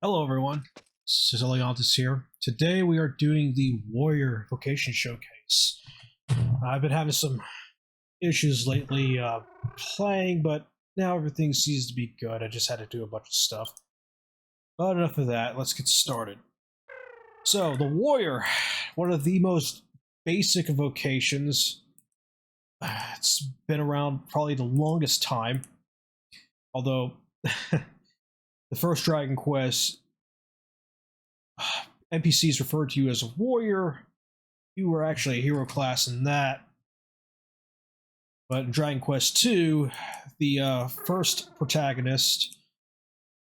Hello everyone, Ceciliantas here. Today we are doing the Warrior Vocation Showcase. I've been having some issues lately playing, but now everything seems to be good. I just had to do a bunch of stuff. But enough of that, let's get started. So, the Warrior, one of the most basic vocations. It's been around probably the longest time, although the first Dragon Quest, NPCs referred to you as a warrior. You were actually a hero class in that. But in Dragon Quest II, the first protagonist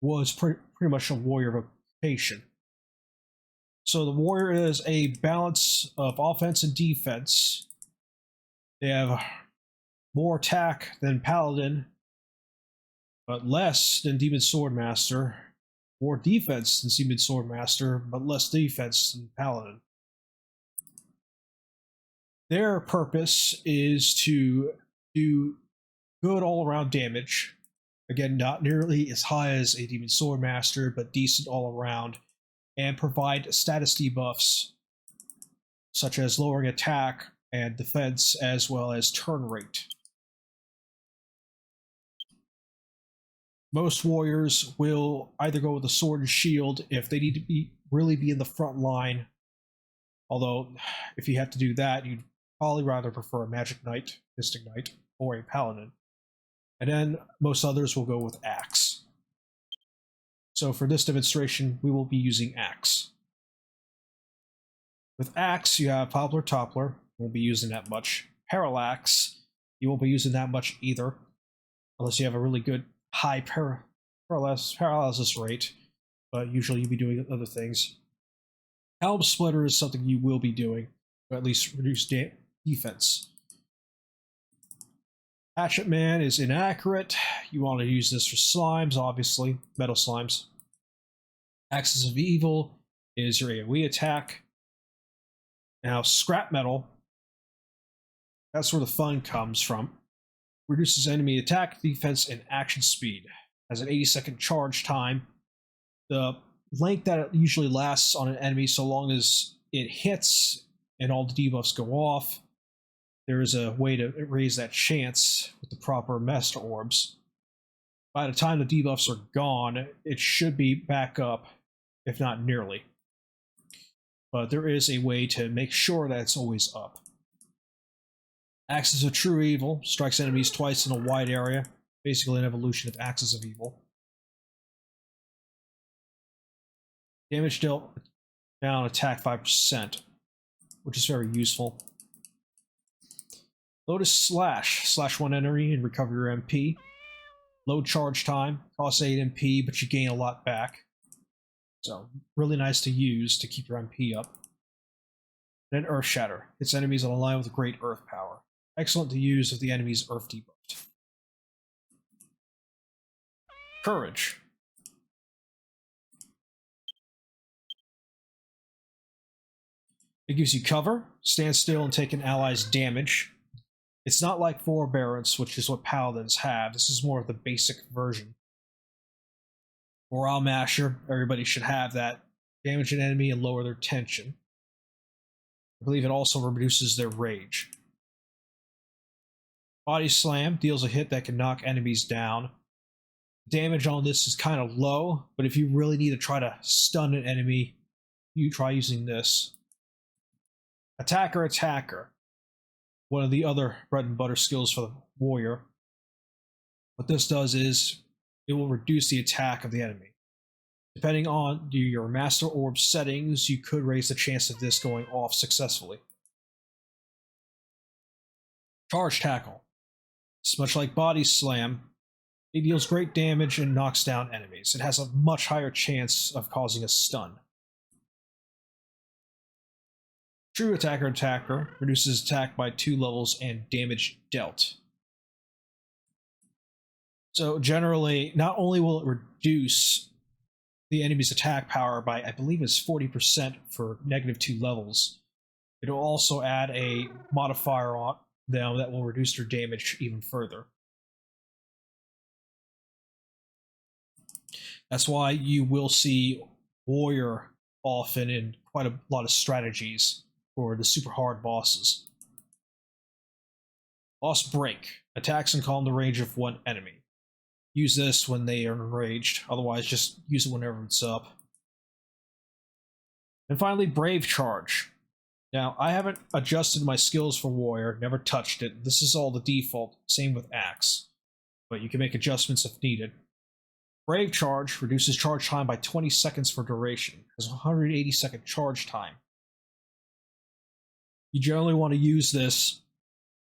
was pretty much a warrior vocation. So the warrior is a balance of offense and defense. They have more attack than Paladin, but less than Demon Swordmaster. More defense than Demon Swordmaster, but less defense than Paladin. Their purpose is to do good all-around damage. Again, not nearly as high as a Demon Swordmaster, but decent all around, and provide status debuffs, such as lowering attack and defense, as well as turn rate. Most warriors will either go with a sword and shield if they need to really be in the front line. Although, if you have to do that, you'd probably rather prefer a Magic Knight, Mystic Knight, or a Paladin. And then most others will go with Axe. So for this demonstration, we will be using Axe. With Axe, you have Poplar Toppler. Won't be using that much. Parallax, you won't be using that much either, unless you have a really good high paralysis rate, but usually you'll be doing other things. Helm Splitter is something you will be doing, or at least reduce defense. Hatchet Man is inaccurate. You want to use this for slimes, obviously, metal slimes. Axis of Evil is your AoE attack. Now, Scrap Metal, that's where the fun comes from. Reduces enemy attack, defense, and action speed. Has an 80-second charge time. The length that it usually lasts on an enemy, so long as it hits and all the debuffs go off, there is a way to raise that chance with the proper Master Orbs. By the time the debuffs are gone, it should be back up, if not nearly. But there is a way to make sure that it's always up. Axis of True Evil strikes enemies twice in a wide area, basically an evolution of Axis of Evil. Damage dealt down, attack 5%, which is very useful. Lotus slash one enemy and recover your MP. Low charge time, costs 8 MP, but you gain a lot back. So, really nice to use to keep your MP up. Then Earth Shatter, hits enemies on a line with great earth power. Excellent to use if the enemy's earth debuffed. Courage. It gives you cover, stand still, and take an ally's damage. It's not like Forbearance, which is what Paladins have. This is more of the basic version. Morale Masher, everybody should have that. Damage an enemy and lower their tension. I believe it also reduces their rage. Body Slam deals a hit that can knock enemies down. Damage on this is kind of low, but if you really need to try to stun an enemy, you try using this. Attacker. One of the other bread and butter skills for the warrior. What this does is it will reduce the attack of the enemy. Depending on your Master Orb settings, you could raise the chance of this going off successfully. Charge Tackle. It's much like Body Slam. It deals great damage and knocks down enemies. It has a much higher chance of causing a stun. True Attacker reduces attack by 2 levels and damage dealt. So generally, not only will it reduce the enemy's attack power by, I believe it's 40% for -2 levels, it will also add a modifier on them that will reduce their damage even further. That's why you will see warrior often in quite a lot of strategies for the super hard bosses. Boss break. Attacks and calm the range of one enemy. Use this when they are enraged, otherwise just use it whenever it's up. And finally, brave charge. Now, I haven't adjusted my skills for warrior, never touched it. This is all the default, same with axe. But you can make adjustments if needed. Brave charge reduces charge time by 20 seconds for duration. Has 180-second charge time. You generally want to use this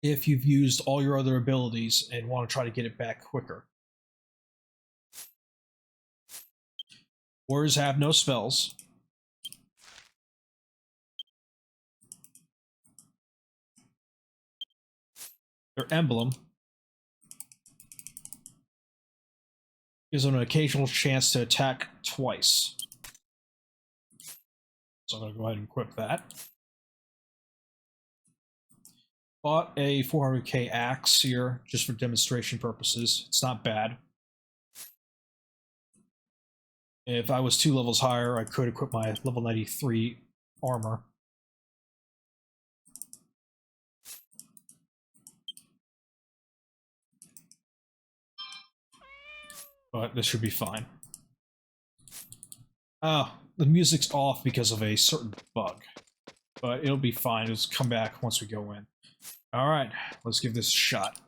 if you've used all your other abilities and want to try to get it back quicker. Warriors have no spells. Their emblem gives them an occasional chance to attack twice. So I'm going to go ahead and equip that. Bought a 400k axe here just for demonstration purposes. It's not bad. If I was 2 levels higher, I could equip my level 93 armor. But this should be fine. Oh, the music's off because of a certain bug. But it'll be fine. It'll just come back once we go in. Alright, let's give this a shot.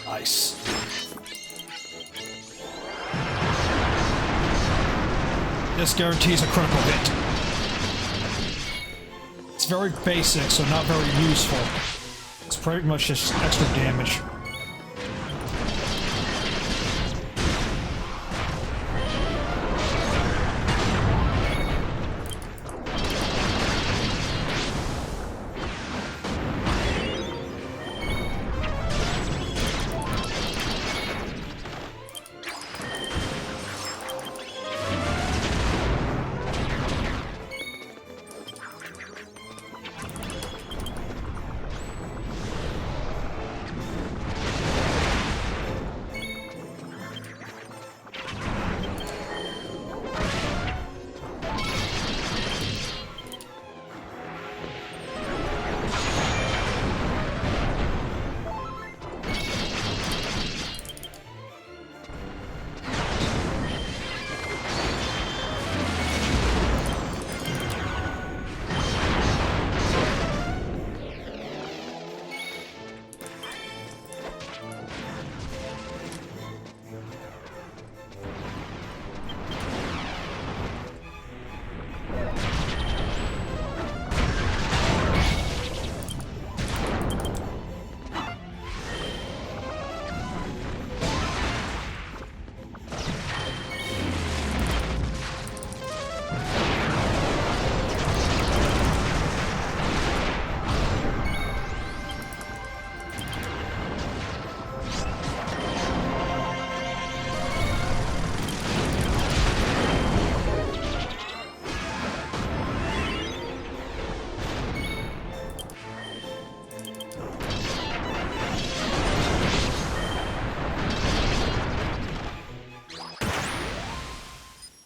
Nice. This guarantees a critical hit. It's very basic, so not very useful. It's pretty much just extra damage.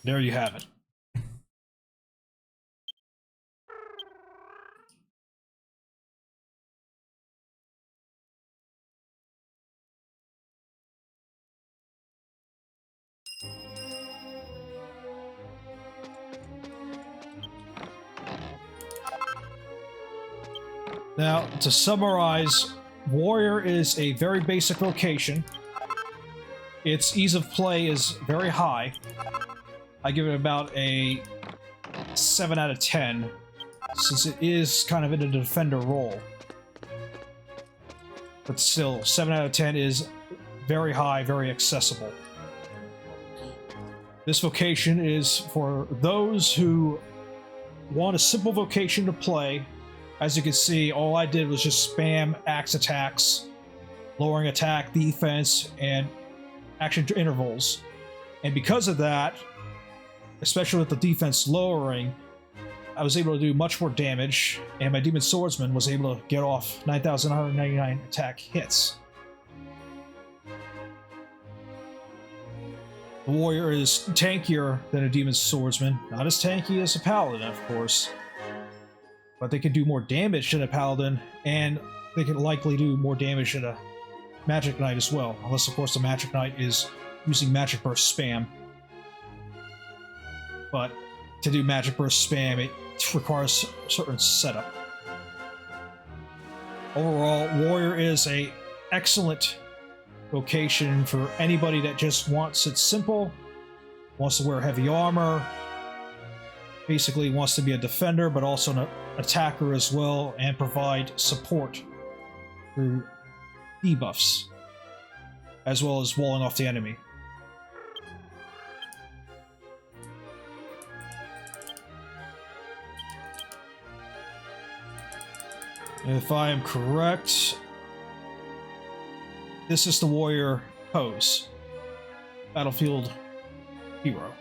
There you have it. Now, to summarize, Warrior is a very basic vocation. Its ease of play is very high. I give it about a 7 out of 10, since it is kind of in a defender role. But still, 7 out of 10 is very high, very accessible. This vocation is for those who want a simple vocation to play. As you can see, all I did was just spam axe attacks, lowering attack, defense, and action intervals. And because of that, especially with the defense lowering, I was able to do much more damage, and my Demon Swordsman was able to get off 9,199 attack hits. The Warrior is tankier than a Demon Swordsman, not as tanky as a Paladin, of course. But they can do more damage than a Paladin, and they can likely do more damage than a Magic Knight as well. Unless, of course, the Magic Knight is using Magic Burst spam. But to do Magic Burst spam, it requires a certain setup. Overall, Warrior is an excellent vocation for anybody that just wants it simple, wants to wear heavy armor, basically wants to be a defender, but also an attacker as well, and provide support through debuffs, as well as walling off the enemy. If I am correct, this is the Warrior pose. Battlefield hero.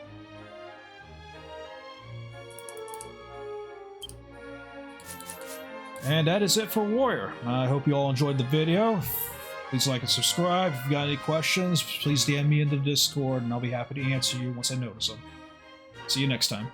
And that is it for Warrior. I hope you all enjoyed the video. Please like and subscribe. If you got any questions, please DM me in the Discord, and I'll be happy to answer you once I notice them. See you next time.